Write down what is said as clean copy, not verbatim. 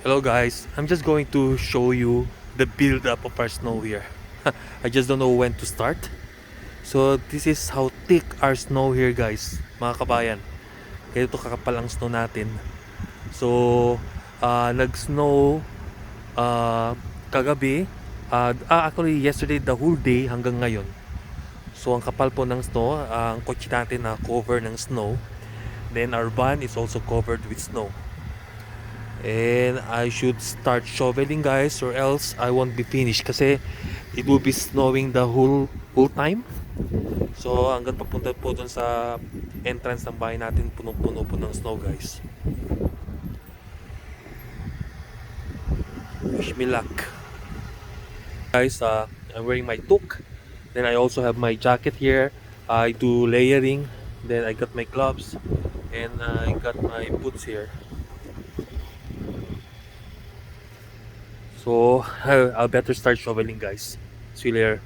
Hello guys, I'm just going to show you the build up of our snow here. I just don't know when to start. So this is how thick our snow here guys, mga kabayan. Kaya ito kakapal ang snow natin. So nag-snow kagabi. Actually yesterday the whole day hanggang ngayon. So ang kapal po ng snow, ang kotse natin na cover ng snow. Then our van is also covered with snow. And I should start shoveling guys or else I won't be finished kasi it will be snowing the whole time. So hanggang papunta po dun sa entrance ng bahay natin, punong-puno po ng snow guys. Wish me luck. Guys, I'm wearing my toque. Then I also have my jacket here. I do layering. Then I got my gloves and I got my boots here. So I'll better start shoveling guys. See you later.